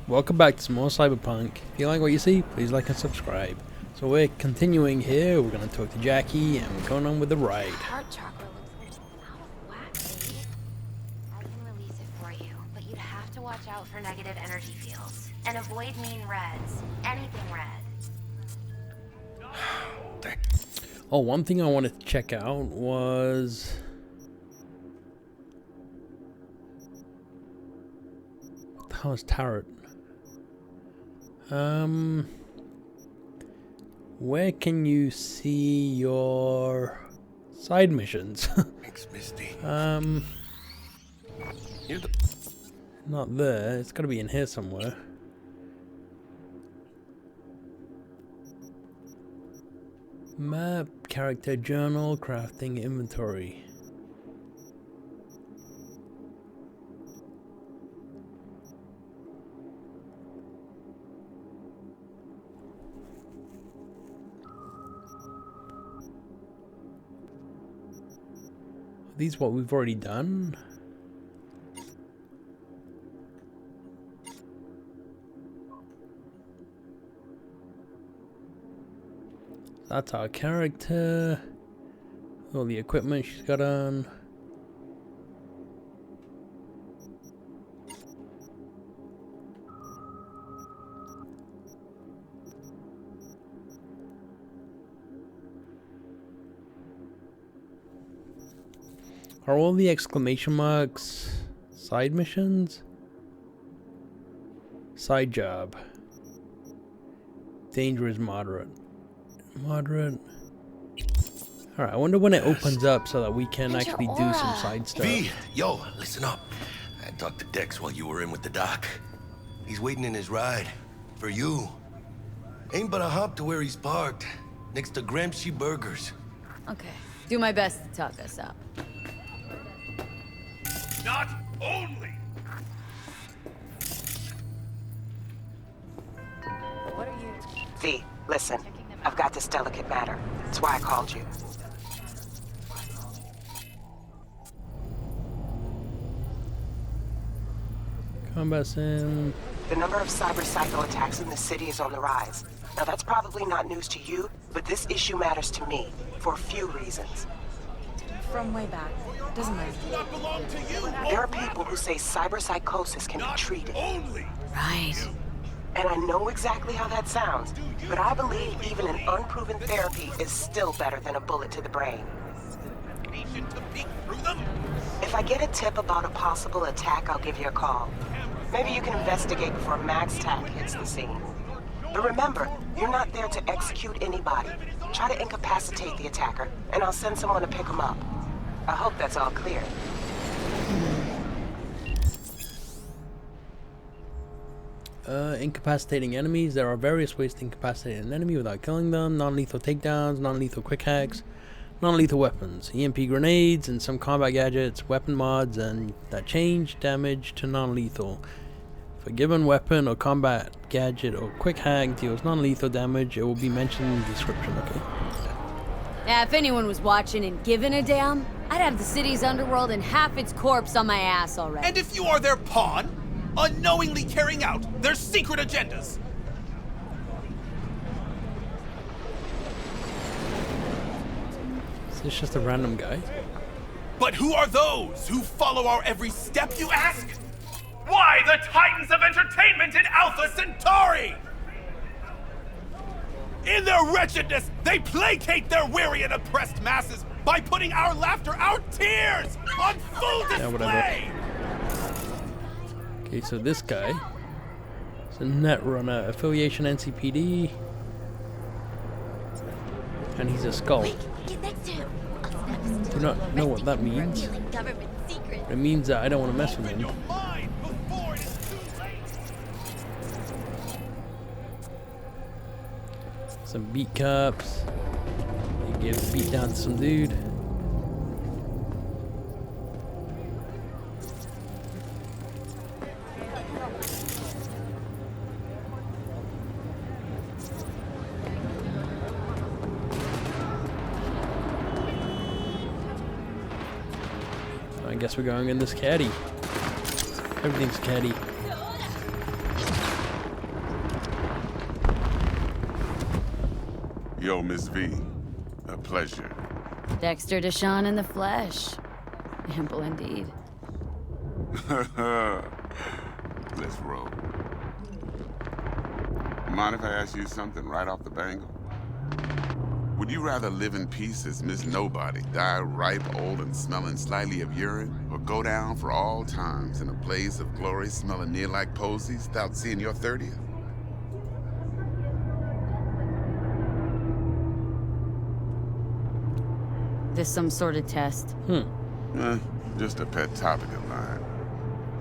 Welcome back to some more Cyberpunk. If you like what you see, please like and subscribe. So we're continuing here, we're going to talk to Jackie, and we're going on with the ride. Heart chakra looks out of whack, baby. I can release it for you, but you'd have to watch out for negative energy fields. And avoid mean reds. Anything red. Oh, one thing I wanted to check out was... what the hell is Tarot? Where can you see your side missions? Thanks, Misty. Not there. It's gotta be in here somewhere. Map, character journal, crafting, inventory. Are these what we've already done? That's our character. All the equipment she's got on. Are all the exclamation marks side missions? Side job. Danger is moderate. Moderate. Alright, I wonder when it opens up so that we can actually do some side stuff. V, yo, listen up. I talked to Dex while you were in with the doc. He's waiting in his ride. For you. Ain't but a hop to where he's parked. Next to Gramsci Burgers. Okay. Do my best to talk us up. Not only! What are you... V, listen. I've got this delicate matter. That's why I called you. Combat sim. The number of cyber-psycho attacks in the city is on the rise. Now that's probably not news to you, but this issue matters to me for a few reasons. From way back. Doesn't matter. Not belong to you. There are people who say cyber-psychosis can be treated. Only. Right. And I know exactly how that sounds, but I believe even an unproven therapy is still better than a bullet to the brain. Nation to peek through them. If I get a tip about a possible attack, I'll give you a call. Maybe you can investigate before Max Tack hits the scene. But remember, you're not there to execute anybody. Try to incapacitate the attacker, and I'll send someone to pick him up. I hope that's all clear. Incapacitating enemies. There are various ways to incapacitate an enemy without killing them. Non-lethal takedowns, non-lethal quick hacks, non-lethal weapons, EMP grenades, and some combat gadgets, weapon mods, and that change damage to non-lethal. If a given weapon or combat gadget or quick hack deals non-lethal damage, it will be mentioned in the description, okay? Yeah, if anyone was watching and giving a damn, I'd have the city's underworld and half its corpse on my ass already. And if you are their pawn, unknowingly carrying out their secret agendas. Is this just a random guy? But who are those who follow our every step, you ask? Why the Titans of Entertainment in Alpha Centauri? In their wretchedness, they placate their weary and oppressed masses by putting our laughter, our tears, on full display! Okay, so this guy is a Netrunner, affiliation NCPD, and he's a skull. Get next to him. Do not know what that means. Government secret. It means that I don't want to mess with him. Mind before it is too late. Some beat cups. You give beat down to some dude. I guess we're going in this caddy. Everything's caddy. Yo, Miss V. A pleasure. Dexter Deshawn in the flesh. Ample indeed. Let's roll. Mind if I ask you something right off the bangle? Would you rather live in peace as Miss Nobody, die ripe, old, and smelling slightly of urine, or go down for all times in a blaze of glory smelling near like posies without seeing your 30th? This some sort of test? Just a pet topic of mine.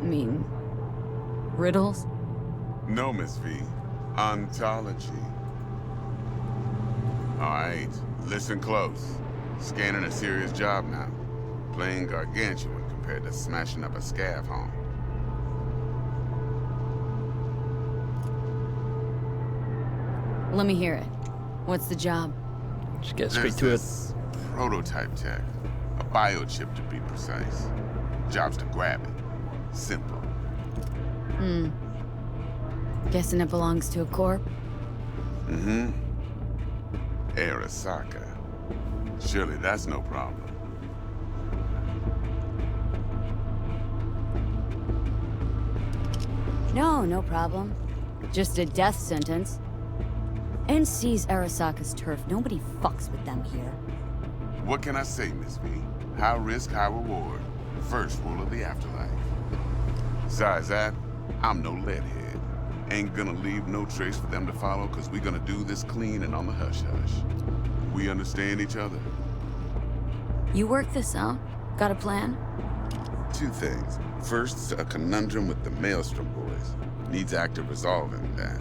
I mean, riddles? No, Miss V. Ontology. Alright, listen close. Scanning a serious job now. Playing gargantuan compared to smashing up a scav home. Let me hear it. What's the job? Just get straight to it. Prototype tech. A biochip to be precise. Job's to grab it. Simple. Guessing it belongs to a corp? Arasaka. Surely that's no problem. No problem. Just a death sentence. NC's Arasaka's turf. Nobody fucks with them here. What can I say, Miss V? High risk, high reward. First rule of the afterlife. Besides that, I'm no leadhead. Ain't gonna leave no trace for them to follow, cause we gonna do this clean and on the hush-hush. We understand each other? You work this out? Got a plan? Two things. First, a conundrum with the Maelstrom boys. Needs active resolving that.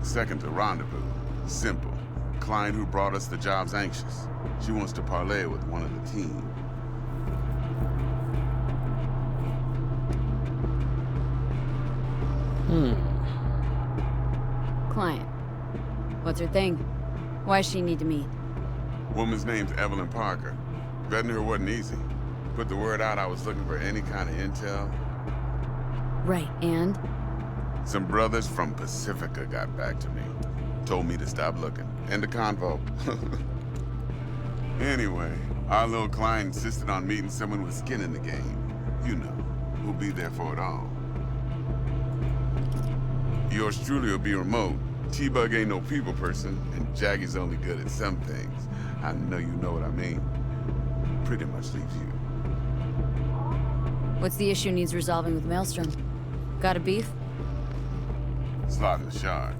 Second, a rendezvous. Simple. Client who brought us the job's anxious. She wants to parlay with one of the team. Client. What's her thing? Why she need to meet? Woman's name's Evelyn Parker. Vetting her wasn't easy. Put the word out I was looking for any kind of intel. Right, and? Some brothers from Pacifica got back to me. Told me to stop looking. End of convo. Anyway, our little client insisted on meeting someone with skin in the game. You know, who'll be there for it all. Yours truly will be remote. T-Bug ain't no people person, and Jaggy's only good at some things. I know you know what I mean. Pretty much leaves you. What's the issue needs resolving with Maelstrom? Got a beef? Slot in the shard.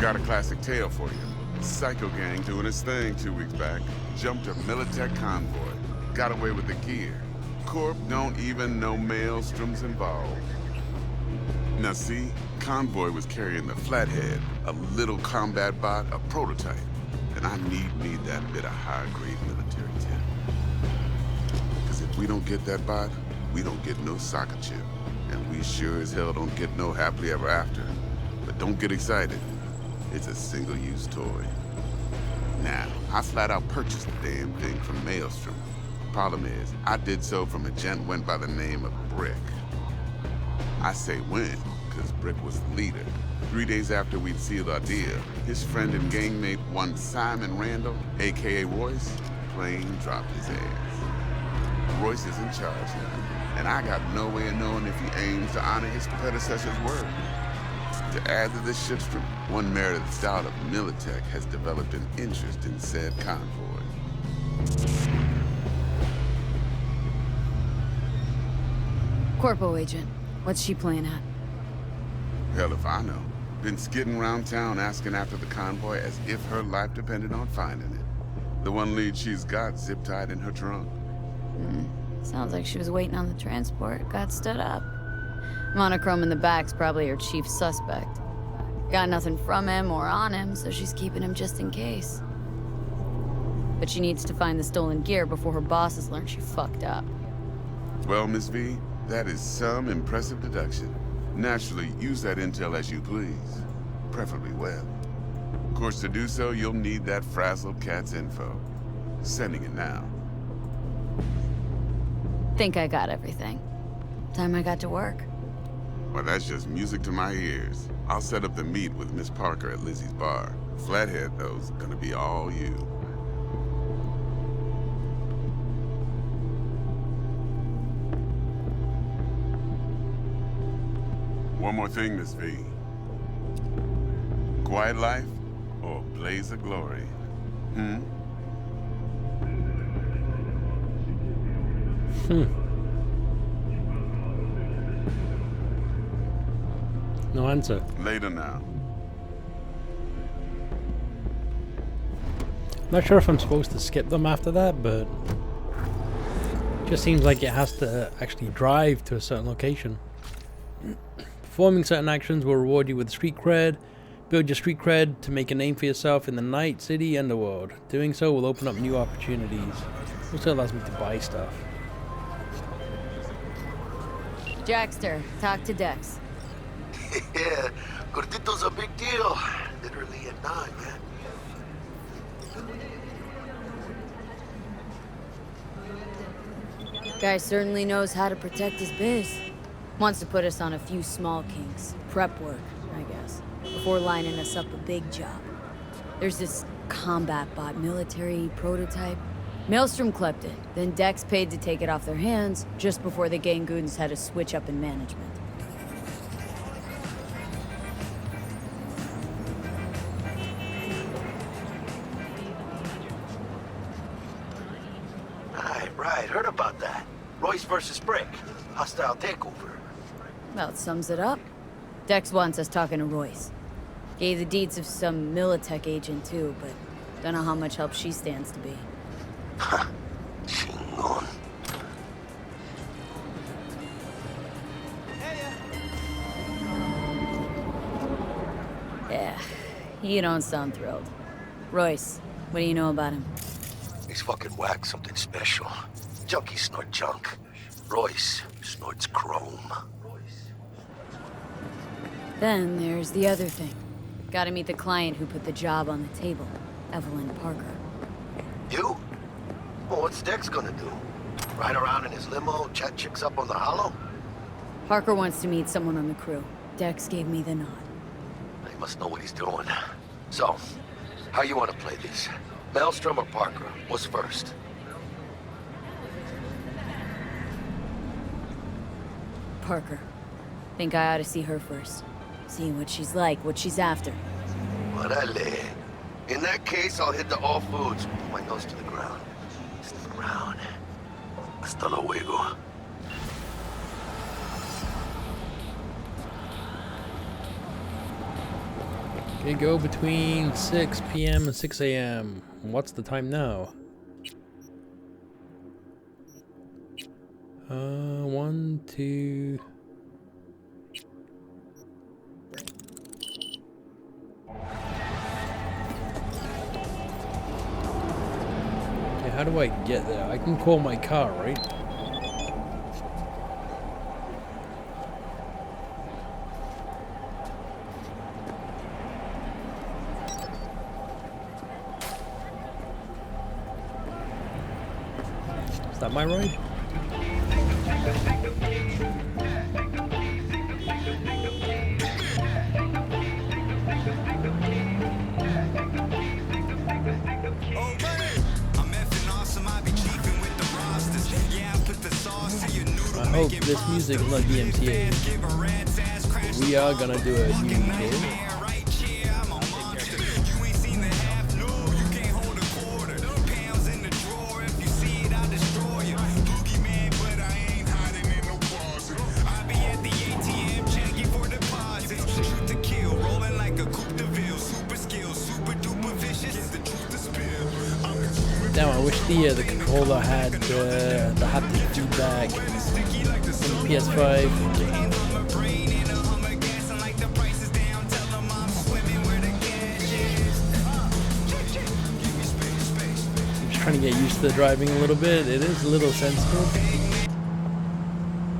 Got a classic tale for you. Psycho gang doing its thing 2 weeks back. Jumped a Militech convoy. Got away with the gear. Corp don't even know Maelstrom's involved. Now see, convoy was carrying the Flathead, a little combat bot, a prototype. And I need that bit of high-grade military tech. Because if we don't get that bot, we don't get no soccer chip. And we sure as hell don't get no happily ever after. But don't get excited. It's a single-use toy. Now, I flat out purchased the damn thing from Maelstrom. Problem is, I did so from a gent went by the name of Brick. I say when, because Brick was the leader. 3 days after we'd sealed our deal, his friend and gangmate, one Simon Randall, aka Royce, plain dropped his ass. Royce is in charge now, and I got no way of knowing if he aims to honor his predecessor's word. To add to this shitstorm, one Meredith Stout of Militech has developed an interest in said convoy. Corpo agent. What's she playing at? Hell if I know. Been skidding around town asking after the convoy as if her life depended on finding it. The one lead she's got zip-tied in her trunk. Sounds like she was waiting on the transport, got stood up. Monochrome in the back's probably her chief suspect. Got nothing from him or on him, so she's keeping him just in case. But she needs to find the stolen gear before her bosses learn she fucked up. Well, Miss V, that is some impressive deduction. Naturally, use that intel as you please. Preferably well. Of course, to do so, you'll need that frazzled cat's info. Sending it now. Think I got everything. Time I got to work. Well, that's just music to my ears. I'll set up the meet with Miss Parker at Lizzie's bar. Flathead, though's gonna be all you. One more thing, Miss V. Quiet life or blaze of glory? No answer. Later now. Not sure if I'm supposed to skip them after that, but it just seems like it has to actually drive to a certain location. Performing certain actions will reward you with street cred. Build your street cred to make a name for yourself in the night city underworld. Doing so will open up new opportunities. Also allows me to buy stuff. Jackster, talk to Dex. Yeah, Gordito's a big deal. Literally a dime, man. Guy certainly knows how to protect his biz. Wants to put us on a few small kinks. Prep work, I guess. Before lining us up a big job. There's this combat bot military prototype. Maelstrom clept it, then Dex paid to take it off their hands just before the Gangoons had a switch up in management. Right, heard about that. Royce versus Brick. Hostile takeover. About sums it up. Dex wants us talking to Royce. Gave the deeds of some Militech agent too, but don't know how much help she stands to be. Ha! Chingon. Yeah, you don't sound thrilled. Royce, what do you know about him? He's fucking whack, something special. Junkies snort junk. Royce snorts chrome. Then there's the other thing. Gotta meet the client who put the job on the table, Evelyn Parker. You? Well, what's Dex gonna do? Ride around in his limo, chat chicks up on the hollow? Parker wants to meet someone on the crew. Dex gave me the nod. He must know what he's doing. So, how you want to play this? Maelstrom or Parker? What's first? Parker. Think I ought to see her first. See what she's like, what she's after. Orale. In that case, I'll hit the all foods. Put my nose to the ground. Sniff around. Hasta luego. Okay, go between 6 p.m. and 6 a.m. What's the time now? 1, 2... Okay, how do I get there? I can call my car, right? Is that my ride? I hope this music is not DMCA. We are gonna do a new game. Damn, I wish the controller had the haptic feedback from the PS5. I'm just trying to get used to the driving a little bit. It is a little sensitive.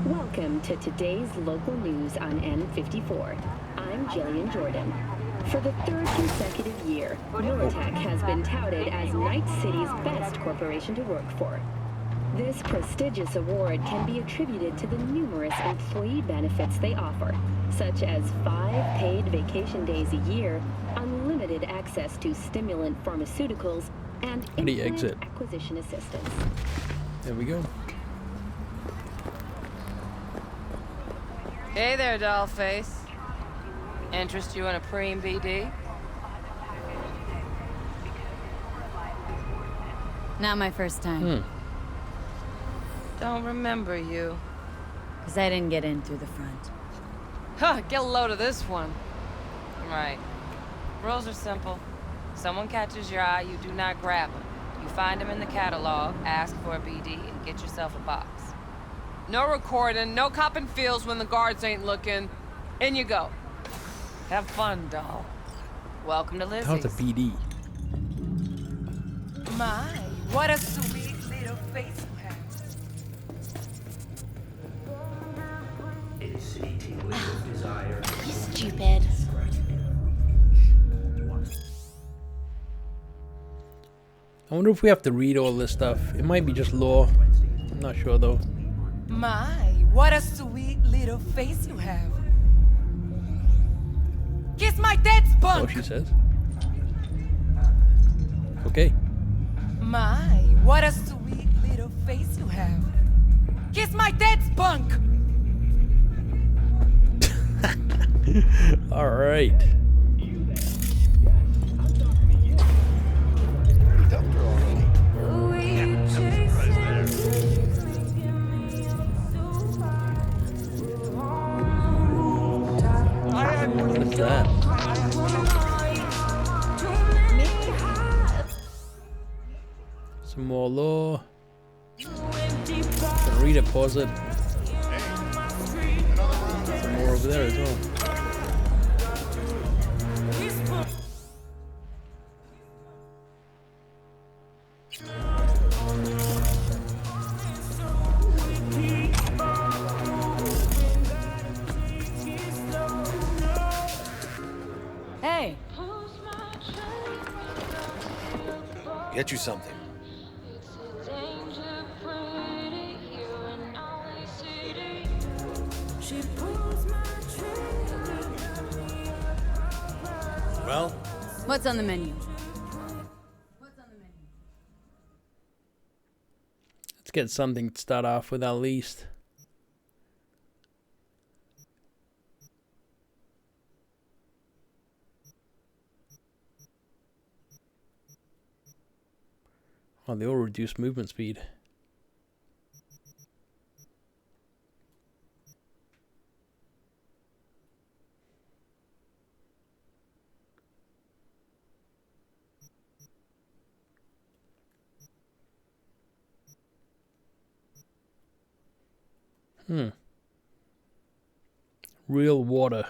Welcome to today's local news on N54. I'm Jillian Jordan. For the third consecutive year, Militech has been touted as Night City's best corporation to work for. This prestigious award can be attributed to the numerous employee benefits they offer, such as 5 paid vacation days a year, unlimited access to stimulant pharmaceuticals, and How do you implant exit? acquisition assistance. There we go. Hey there, dollface. Interest you in a preem BD? Not my first time. Don't remember you. Because I didn't get in through the front. Huh, get a load of this one. Right. Rules are simple. Someone catches your eye, you do not grab them. You find them in the catalog, ask for a BD, and get yourself a box. No recording, no copping feels when the guards ain't looking. In you go. Have fun, doll. Welcome to Lizzie's. How's a BD? My, what a sweet little face you have. You stupid. I wonder if we have to read all this stuff. It might be just law. I'm not sure though. My, what a sweet little face you have. Kiss my dead Oh, spunk! she says. Okay. My, what a sweet little face you have. Kiss my dead spunk! All right. What's that? Some more law. Gonna read it, pause it. Some more over there as well. Hey, Get you something. Well, what's on the menu? Let's get something to start off with at least. Oh, they all reduce movement speed. Real water.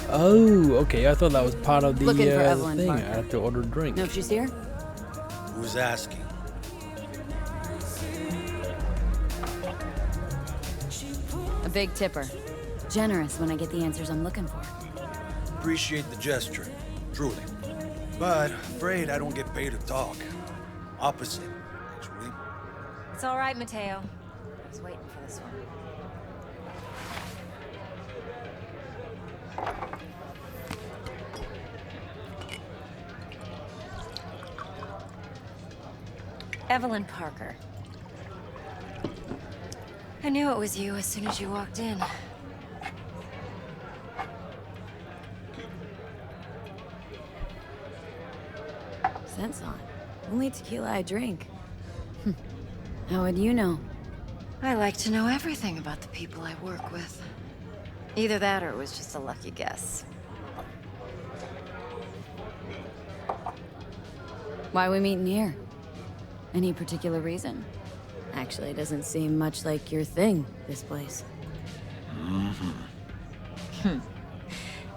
Oh, okay. I thought that was part of the Looking for Evelyn thing. I Parker. have to order a drink. Know if she's here? who's asking? A big tipper. Generous when I get the answers I'm looking for. Appreciate the gesture, truly. But afraid I don't get paid to talk. Opposite, actually. It's all right, Mateo. I was waiting for this one. Evelyn Parker. I knew it was you as soon as you walked in. Scent's on. Only tequila I drink. How would you know? I like to know everything about the people I work with. Either that or it was just a lucky guess. Why we meeting here? Any particular reason? Actually, it doesn't seem much like your thing, this place.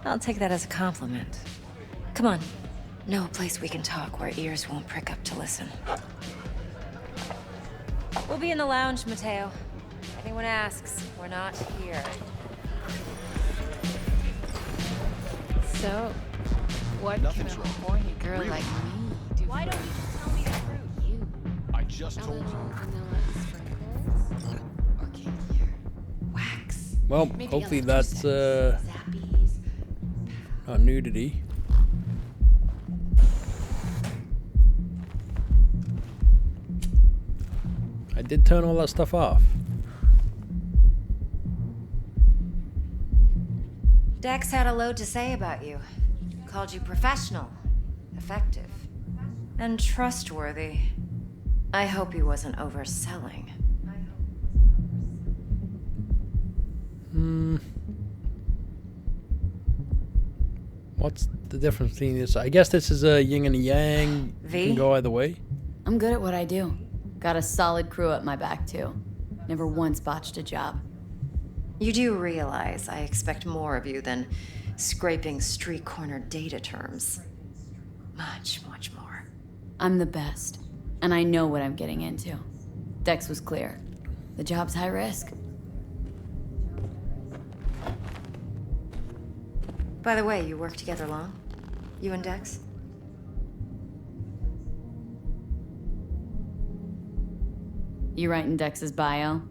I'll take that as a compliment. Come on, Know a place we can talk where ears won't prick up to listen. We'll be in the lounge, Mateo. If anyone asks, we're not here. So, what Nothing's can a wrong. horny girl Really? like me do? Why don't you just tell me the truth? You? I just told you. Vanilla sprinkles? Or cake here? Wax. Well, Maybe hopefully electric that's zappies. not nudity. I did turn all that stuff off. Dex had a load to say about you. Called you professional, effective, and trustworthy. I hope he wasn't overselling. What's the difference between this? I guess this is a yin and a yang. You V? can go either way. I'm good at what I do. Got a solid crew at my back, too. Never once botched a job. You do realize I expect more of you than scraping street corner data terms. Much, much more. I'm the best, and I know what I'm getting into. Dex was clear. The job's high risk. By the way, you work together long? You and Dex? You writing Dex's bio?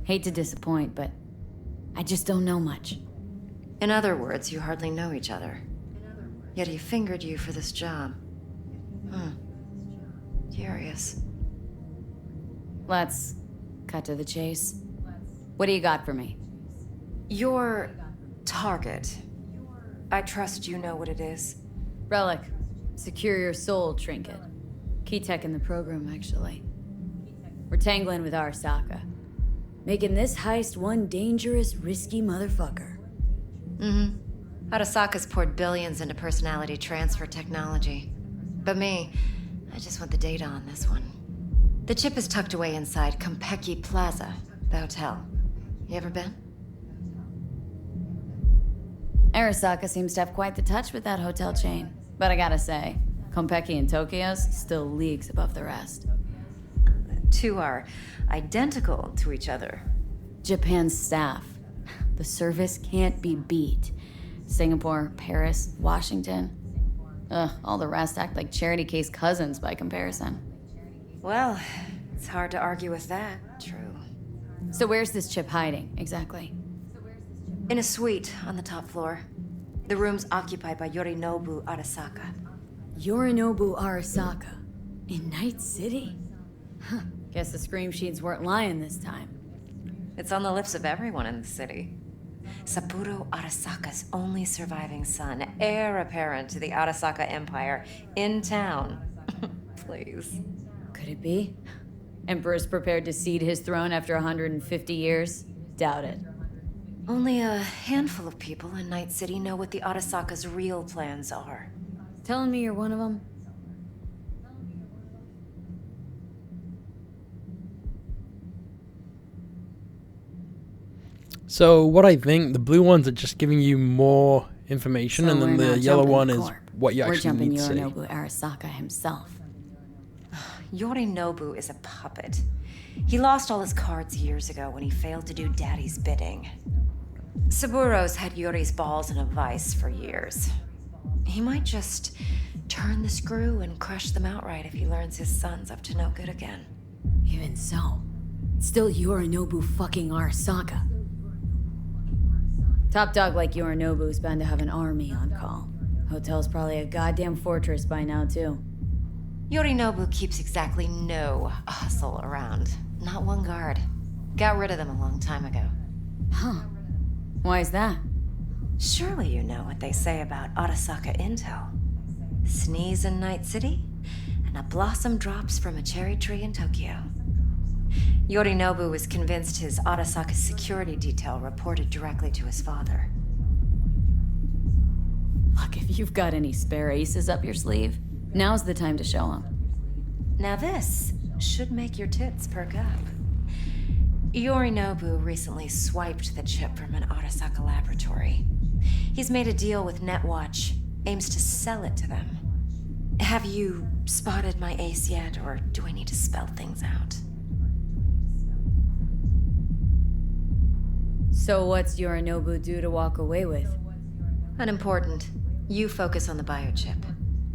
Hate to disappoint, but I just don't know much. In other words, you hardly know each other. Yet he fingered you for this job. Curious. Let's cut to the chase. What do you got for me? Your target. I trust you know what it is. Relic. Secure your soul trinket. Key tech in the program, actually. We're tangling with Arasaka. Making this heist one dangerous, risky motherfucker. Arasaka's poured billions into personality transfer technology. But me, I just want the data on this one. The chip is tucked away inside Konpeki Plaza, the hotel. You ever been? Arasaka seems to have quite the touch with that hotel chain. But I gotta say, Konpeki in Tokyo's still leagues above the rest. Two are identical to each other. Japan's staff. The service can't be beat. Singapore, Paris, Washington. Ugh, all the rest act like charity case cousins by comparison. Well, it's hard to argue with that. True. So where's this chip hiding, exactly? In a suite on the top floor. The room's occupied by Yorinobu Arasaka. Yorinobu Arasaka. In Night City? Huh. Guess the scream sheets weren't lying this time. It's on the lips of everyone in the city. Saburo Arasaka's only surviving son, heir apparent to the Arasaka Empire, in town. Please. Could it be? Emperor's prepared to cede his throne after 150 years? Doubt it. Only a handful of people in Night City know what the Arasaka's real plans are. Telling me you're one of them? So what I think, the blue ones are just giving you more information, So and then we're the not yellow jumping one is Corp. what you We're actually jumping need to say. Yorinobu Arasaka himself. Yorinobu is a puppet. He lost all his cards years ago when he failed to do Daddy's bidding. Saburo's had Yuri's balls in a vice for years. He might just turn the screw and crush them outright if he learns his son's up to no good again. Even so, it's still Yorinobu fucking Arasaka. Top dog like Yorinobu's bound to have an army on call. Hotel's probably a goddamn fortress by now, too. Yorinobu keeps exactly no hustle around. Not one guard. Got rid of them a long time ago. Huh. Why is that? Surely you know what they say about Arasaka intel. Sneeze in Night City, and a blossom drops from a cherry tree in Tokyo. Yorinobu was convinced his Arasaka security detail reported directly to his father. Look, if you've got any spare aces up your sleeve, now's the time to show them. Now this should make your tits perk up. Yorinobu recently swiped the chip from an Arasaka laboratory. He's made a deal with Netwatch, aims to sell it to them. Have you spotted my ace yet, or do I need to spell things out? So what's Yorinobu due to walk away with? Unimportant. You focus on the biochip.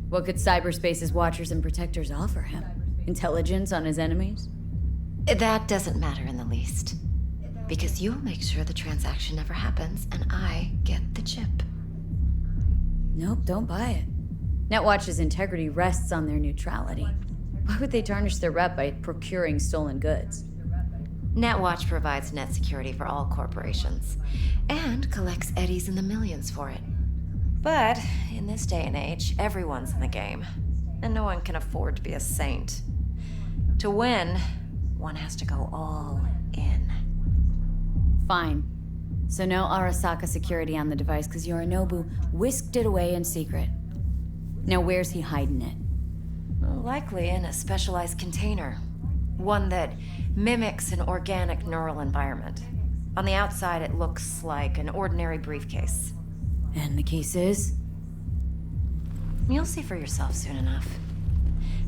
What could cyberspace's watchers and protectors offer him? Intelligence on his enemies? That doesn't matter in the least. Because you'll make sure the transaction never happens, and I get the chip. Nope, don't buy it. Netwatch's integrity rests on their neutrality. Why would they tarnish their rep by procuring stolen goods? Netwatch provides net security for all corporations, and collects eddies in the millions for it. But in this day and age, everyone's in the game, and no one can afford to be a saint. To win, one has to go all in. Fine. So no Arasaka security on the device because Yorinobu whisked it away in secret. Now where's he hiding it? Well, likely in a specialized container. One that mimics an organic neural environment. On the outside, it looks like an ordinary briefcase. And the case is? You'll see for yourself soon enough.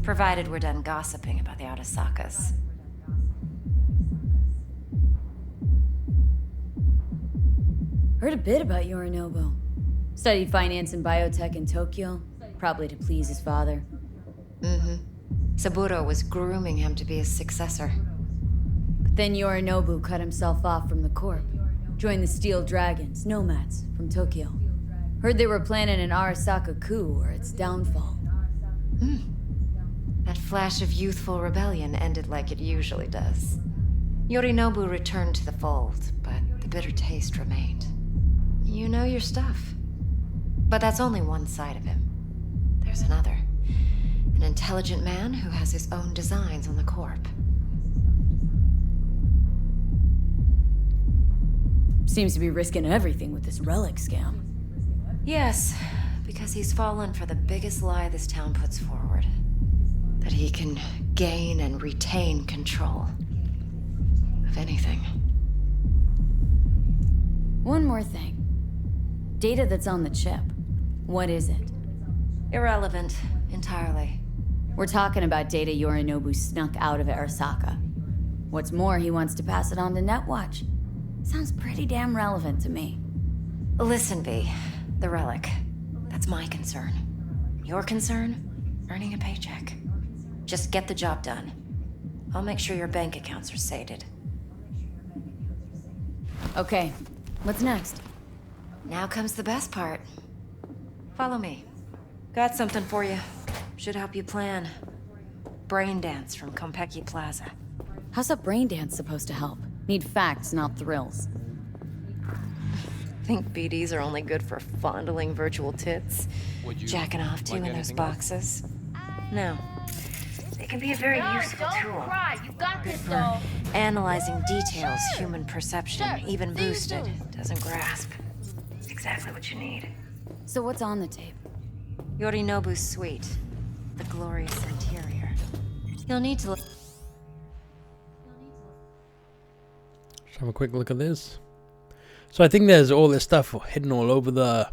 Provided we're done gossiping about the Arasakas. Heard a bit about Yorinobu. Studied finance and biotech in Tokyo, probably to please his father. Mm-hmm. Saburo was grooming him to be his successor. But then Yorinobu cut himself off from the Corp. Joined the Steel Dragons, nomads, from Tokyo. Heard they were planning an Arasaka coup or its downfall. That flash of youthful rebellion ended like it usually does. Yorinobu returned to the fold, but the bitter taste remained. You know your stuff. But that's only one side of him. There's another. An intelligent man who has his own designs on the Corp. Seems to be risking everything with this relic scam. Yes, because he's fallen for the biggest lie this town puts forward. That he can gain and retain control of anything. One more thing. Data that's on the chip. What is it? Irrelevant, entirely. We're talking about data Yorinobu snuck out of Arasaka. What's more, he wants to pass it on to Netwatch. Sounds pretty damn relevant to me. Listen, V. The relic. That's my concern. Your concern? Earning a paycheck. Just get the job done. I'll make sure your bank accounts are sated. Okay, what's next? Now comes the best part. Follow me. Got something for you. Should help you plan. Brain dance from Konpeki Plaza. How's a brain dance supposed to help? Need facts, not thrills. Think BDs are only good for fondling virtual tits? Jacking off to in those boxes? No. They can be a very useful tool. Good for analyzing details human perception, even boosted, doesn't grasp. Exactly what you need. So what's on the tape? Yorinobu's suite. The glorious interior. You'll need to look. Let's have a quick look at this. So I think there's all this stuff hidden all over the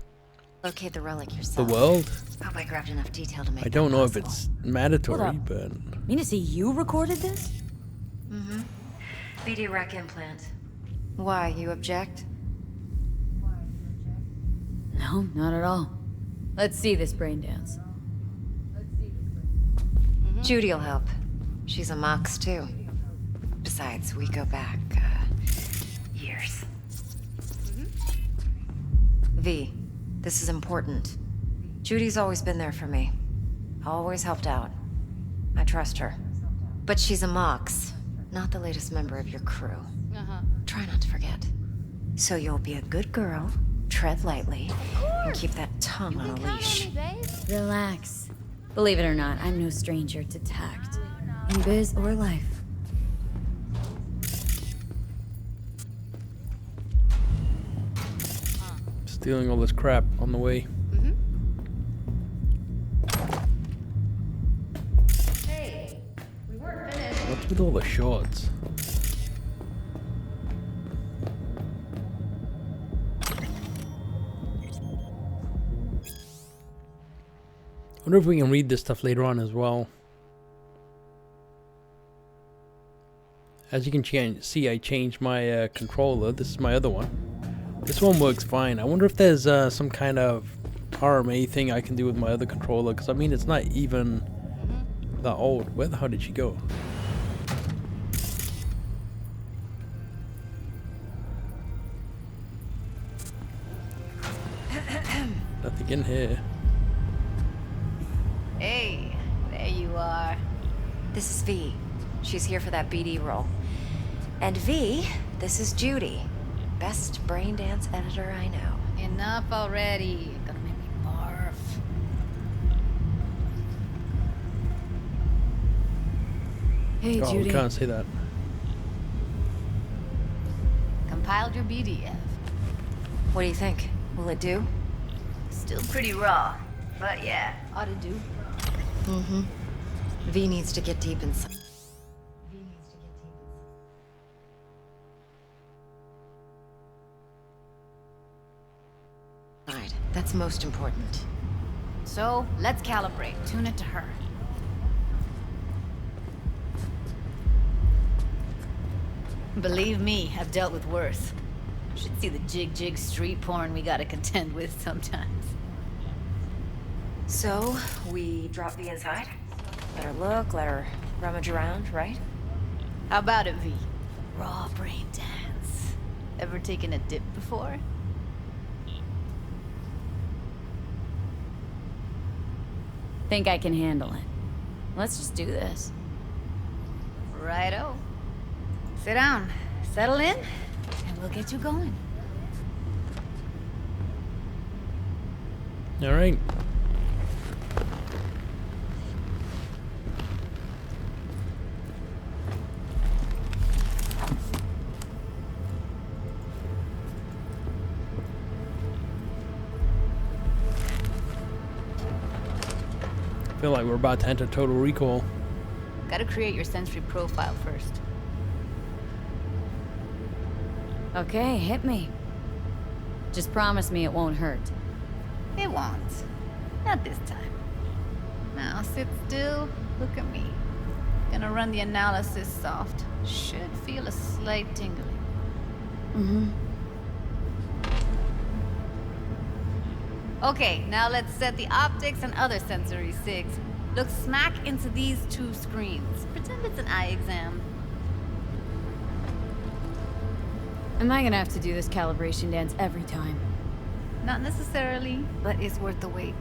Locate the relic yourself. world. Hope I grabbed enough detail to make I don't that know if possible. it's mandatory, Hold up. but Mean to say you recorded this? Mm-hmm. BD rec implant. Why, you object? No, not at all. Let's see this brain dance. Judy'll help. She's a Mox, too. Besides, we go back, years. V, this is important. Judy's always been there for me. Always helped out. I trust her. But she's a Mox, not the latest member of your crew. Try not to forget. So you'll be a good girl, tread lightly, and keep that tongue on a leash. Relax. Believe it or not, I'm no stranger to tact. In biz or life. stealing all this crap on the way. Hey, we weren't finished. What's with all the shorts? Wonder if we can read this stuff later on as well. As you can see, I changed my controller. This is my other one. This one works fine. I wonder if there's some kind of RMA thing I can do with my other controller, because I mean it's not even that old. Where the hell did she go? Nothing in here. Hey, there you are. This is V. She's here for that BD role. And V, this is Judy. Best brain dance editor I know. Enough already. You're gonna make me barf. Hey, Oh, Judy. we can't say that. Compiled your BDF. What do you think? Will it do? Still pretty raw, but yeah, ought to do. Mm-hmm. V needs to get deep inside. That's most important. So, let's calibrate. Tune it to her. Believe me, I've dealt with worse. Should see the jig street porn we gotta contend with sometimes. So, we drop V inside? Let her look, let her rummage around, right? How about it, V? Raw brain dance. Ever taken a dip before? Think I can handle it. Let's just do this. Righto. Sit down, settle in, and we'll get you going. All right. I feel like we're about to enter Total Recall. Gotta create your sensory profile first. Okay, hit me. Just promise me it won't hurt. It won't. Not this time. Now sit still, look at me. Gonna run the analysis soft. Should feel a slight tingling. Mm-hmm. Okay, now let's set the optics and other sensory sigs. Look smack into these two screens. Pretend it's an eye exam. Am I gonna have to do this calibration dance every time? Not necessarily, but it's worth the wait.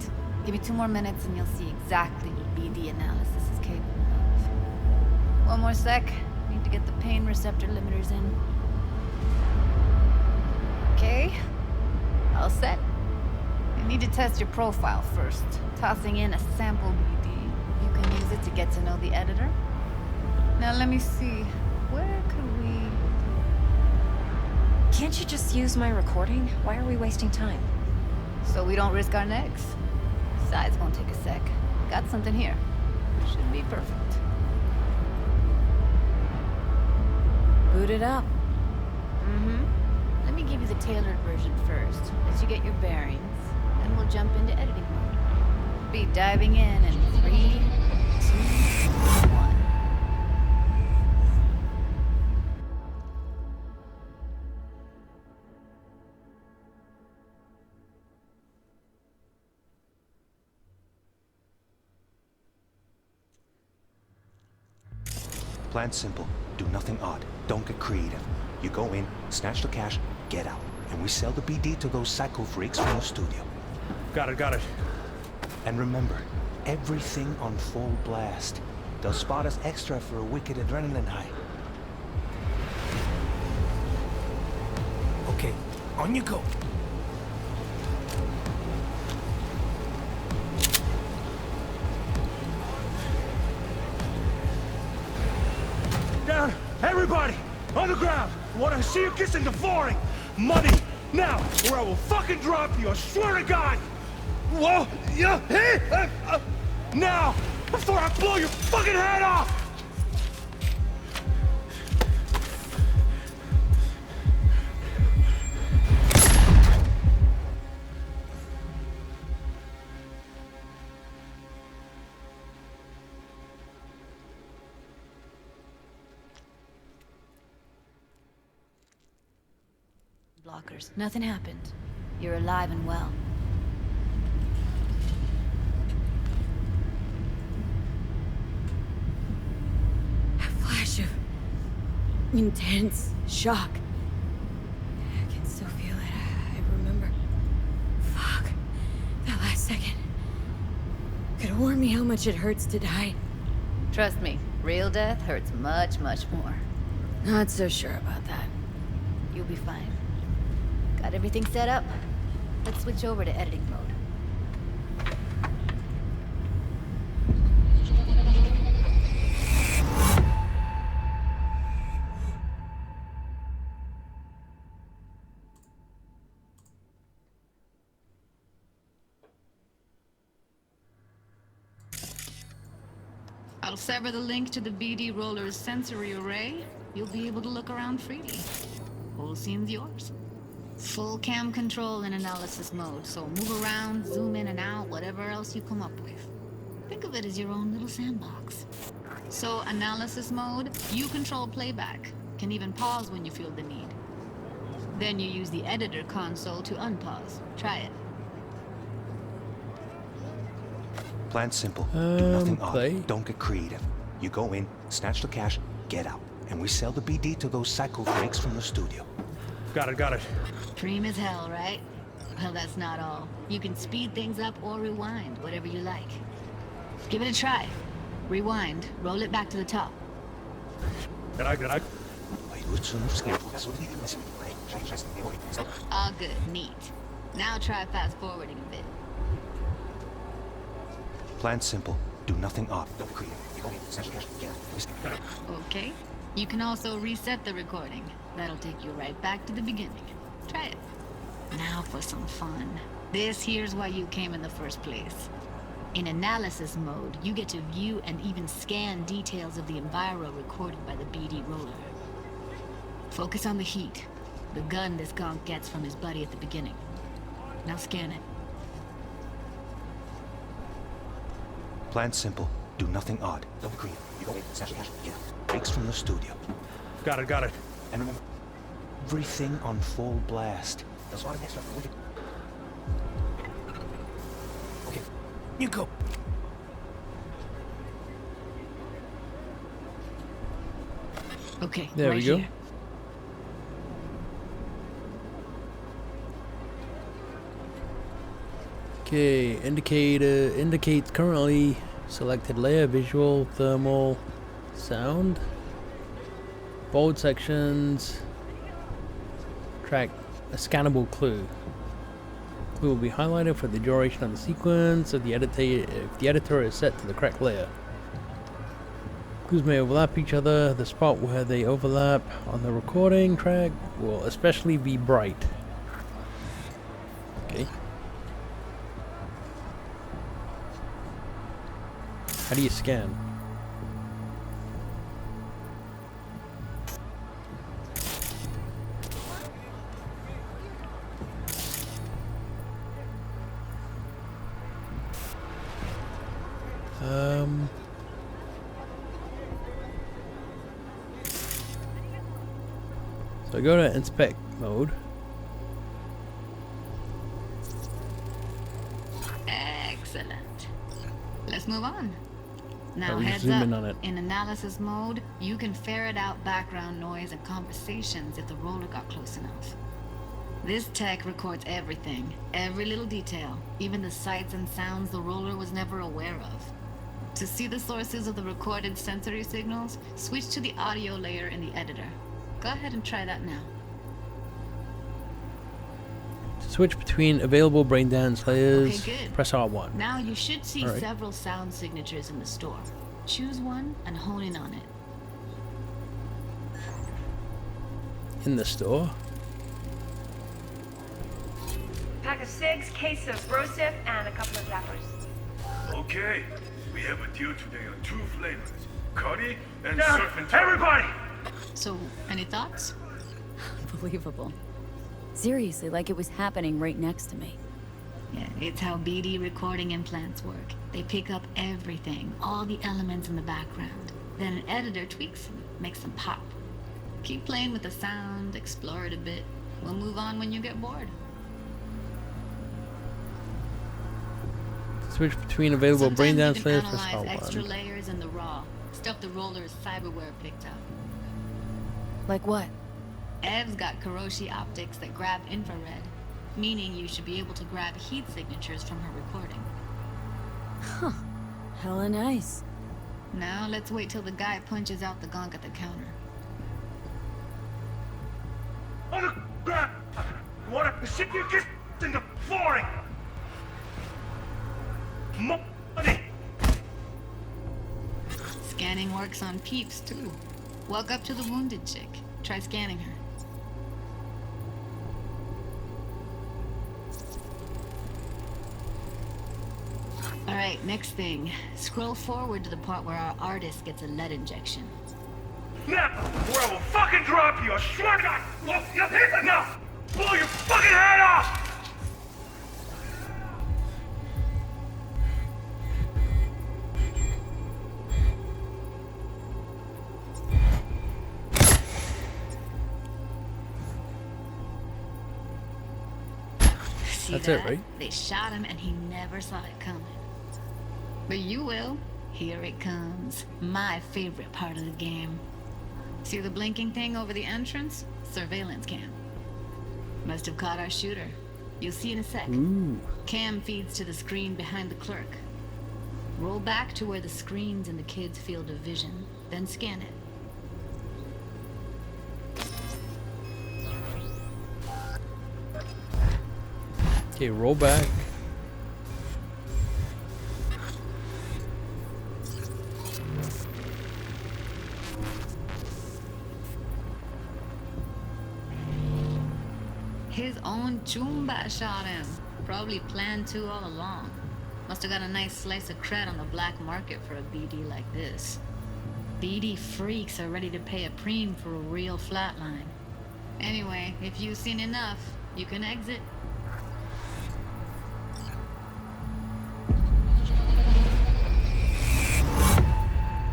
Give me 2 more minutes and you'll see exactly what BD analysis is capable of. 1 more sec. Need to get the pain receptor limiters in. Okay. All set. I need to test your profile first. Tossing in a sample BD. You can use it to get to know the editor. Now let me see. Where could we... Can't you just use my recording? Why are we wasting time? So we don't risk our necks. Besides, won't take a sec. Got something here. Should be perfect. Boot it up. Mm-hmm. Let me give you the tailored version first, let you get your bearings. Then we'll jump into editing mode. Be diving in 3, 2, 1. Plan simple. Do nothing odd. Don't get creative. You go in, snatch the cash, get out. And we sell the BD to those psycho freaks from the studio. Got it. And remember, everything on full blast. They'll spot us extra for a wicked adrenaline high. Okay, on you go. Down! Everybody! On the ground! I want to see you kissing the flooring! Money! Now! Or I will fucking drop you! I swear to God! Whoa! Yeah! Hey! Now! Before I blow your fucking head off! blockers. Nothing happened. You're alive and well. A flash of intense shock. I can still feel it. I remember. Fuck. That last second. Could have warned me how much it hurts to die. Trust me, real death hurts much, much more. Not so sure about that. You'll be fine. Got everything set up? Let's switch over to editing mode. I'll sever the link to the BD Roller's sensory array. You'll be able to look around freely. Whole scene's yours. Full cam control in analysis mode, so move around, zoom in and out, whatever else you come up with. Think of it as your own little sandbox. So analysis mode, you control playback. Can even pause when you feel the need. Then you use the editor console to unpause. Try it. Plan simple. Do nothing play. odd. Don't get creative. You go in, snatch the cash, get out. And we sell the BD to those psycho freaks from the studio. Got it. Dream as hell, right? Well, that's not all. You can speed things up or rewind, whatever you like. Give it a try. Rewind. Roll it back to the top. All good. Neat. Now try fast forwarding a bit. Plan simple. Do nothing odd. Don't get creative. You go in, snatch the cash, get out. Okay. You can also reset the recording. That'll take you right back to the beginning. Try it. Now for some fun. This here's why you came in the first place. In analysis mode, you get to view and even scan details of the enviro recorded by the BD roller. Focus on the heat, the gun this gonk gets from his buddy at the beginning. Now scan it. Plan simple. Do nothing odd. Don't get creative. You go in, snatch the cash, get out. Freaks from the studio. Got it. And remember, everything on full blast. That's why next time. Okay, you go. Okay, There right we go. here. Okay, indicator indicates currently selected layer, visual, thermal, sound, bold sections, track a scannable clue. Clue will be highlighted for the duration of the sequence if the editor is set to the correct layer. Clues may overlap each other. The spot where they overlap on the recording track will especially be bright. Okay. How do you scan? So I go to inspect mode. Excellent. Let's move on. Now Oh, we heads zoom up. in on it. In analysis mode, you can ferret out background noise and conversations if the roller got close enough. This tech records everything, every little detail, even the sights and sounds the roller was never aware of. To see the sources of the recorded sensory signals, switch to the audio layer in the editor. Go ahead and try that now. To switch between available brain dance layers, Okay, good. press R1. Now you should see Alright. several sound signatures in the store. Choose one and hone in on it. In the store. Pack of 6, case of Brosif, and a couple of zappers. Okay, we have a deal today on 2 flavors. Curry and Yeah, surf and everybody! So, any thoughts? Unbelievable. Seriously, like it was happening right next to me. Yeah, it's how BD recording implants work. They pick up everything, all the elements in the background. Then an editor tweaks them, makes them pop. Keep playing with the sound, explore it a bit. We'll move on when you get bored. Switch between available brain dance Sometimes layers you for can analyze Star extra One. layers in the raw. Stuff the roller's cyberware picked up. Like what? Ev's got Kiroshi optics that grab infrared, meaning you should be able to grab heat signatures from her recording. Huh. Hella nice. Now let's wait till the guy punches out the gunk at the counter. On the ground! You wanna stick your kiss in the flooring! Money! Scanning works on peeps, too. Walk up to the wounded chick. Try scanning her. Alright, next thing. Scroll forward to the part where our artist gets a lead injection. Now, or I will fucking drop you, I swear to God! Look, you hit it now! Blow your fucking head off! See That's that? it, right? They shot him and he never saw it coming. But you will. Here it comes. My favorite part of the game. See the blinking thing over the entrance? Surveillance cam. Must have caught our shooter. You'll see in a sec. Ooh. Cam feeds to the screen behind the clerk. Roll back to where the screen's in the kid's field of vision, then scan it. Okay, roll back. His own Chumba shot him. Probably planned to all along. Must have got a nice slice of cred on the black market for a BD like this. BD freaks are ready to pay a preem for a real flatline. Anyway, if you've seen enough, you can exit.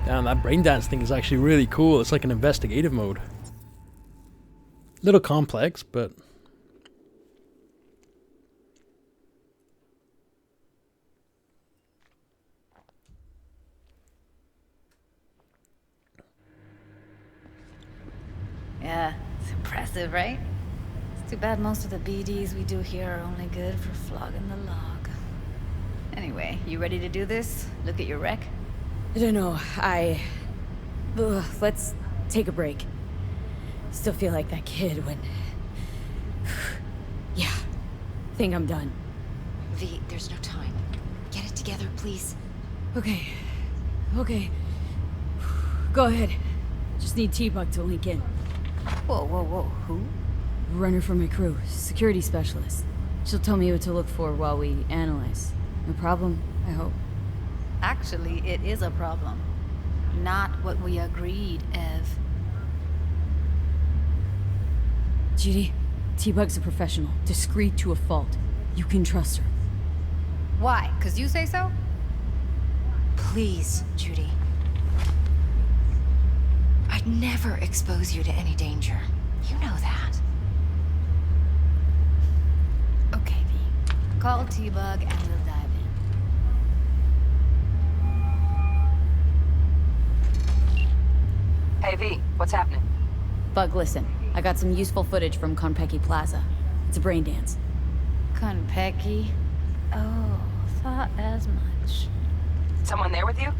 Damn, that brain dance thing is actually really cool. It's like an investigative mode. Little complex, but Yeah, it's impressive, right? It's too bad most of the BDs we do here are only good for flogging the log. Anyway, you ready to do this? Look at your wreck? I don't know, let's take a break. Still feel like that kid when... Yeah, think I'm done. V, there's no time. Get it together, please. Okay. Go ahead. Just need T-Bug to link in. Whoa, who? Runner for my crew, security specialist. She'll tell me what to look for while we analyze. No problem, I hope. Actually, it is a problem. Not what we agreed, Ev. Judy, T-Bug's a professional, discreet to a fault. You can trust her. Why? 'Cause you say so? Please, Judy. I'd never expose you to any danger. You know that. Okay, V. Call T-Bug and we'll dive in. Hey, V, what's happening? Bug, listen. I got some useful footage from Konpeki Plaza. It's a brain dance. Konpeki? Oh, thought as much. Someone there with you?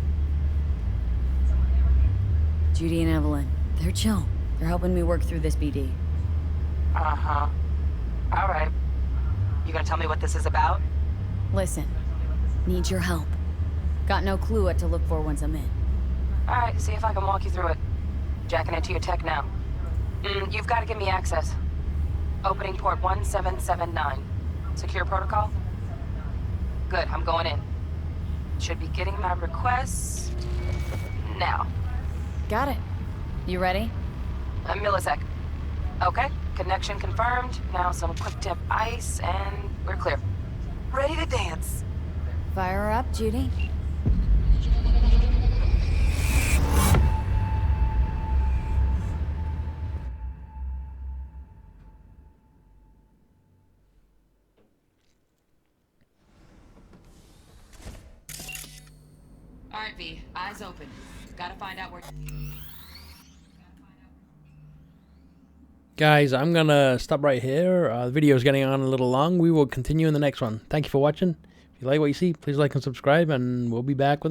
Judy and Evelyn. They're chill. They're helping me work through this BD. Uh-huh. All right. You gonna tell me what this is about? Listen. Need your help. Got no clue what to look for once I'm in. All right, see if I can walk you through it. Jacking into your tech now. You've got to give me access. Opening port 1779. Secure protocol? Good, I'm going in. Should be getting my requests now. Got it. You ready? A millisec. Okay, connection confirmed. Now some quick tip ice, and we're clear. Ready to dance. Fire her up, Judy. Alright, V. Eyes open. Gotta find out where... Guys, I'm gonna stop right here. The video is getting on a little long. We will continue in the next one. Thank you for watching. If you like what you see, please like and subscribe, and we'll be back with another.